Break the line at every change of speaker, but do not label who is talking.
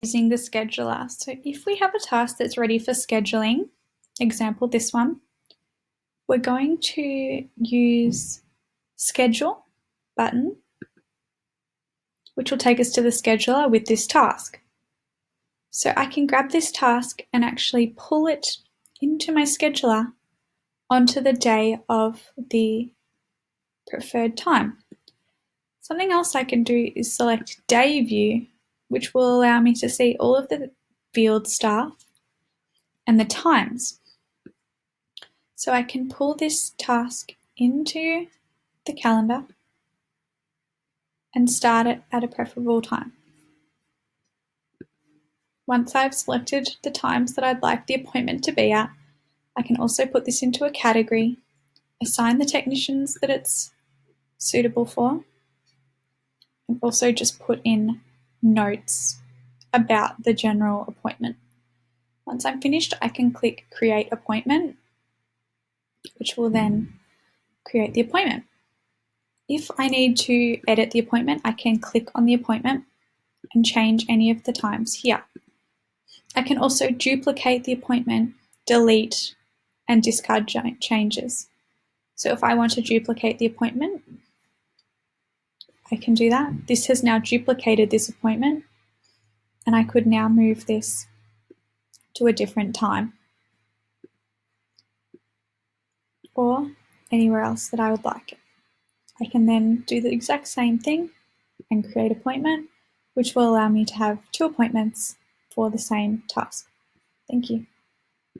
using the scheduler. So if we have a task that's ready for scheduling, example this one, we're going to use schedule button, which will take us to the scheduler with this task. So I can grab this task and actually pull it into my scheduler onto the day of the preferred time. Something else I can do is select day view, which will allow me to see all of the field staff and the times. So I can pull this task into the calendar and start it at a preferable time. Once I've selected the times that I'd like the appointment to be at, I can also put this into a category, assign the technicians that it's suitable for, and also just put in notes about the general appointment. Once I'm finished, I can click Create Appointment, which will then create the appointment. If I need to edit the appointment, I can click on the appointment and change any of the times here. I can also duplicate the appointment, delete, and discard changes. So if I want to duplicate the appointment, I can do that. This has now duplicated this appointment, and I could now move this to a different time or anywhere else that I would like it. I can then do the exact same thing and create appointment, which will allow me to have 2 appointments for the same task. Thank you.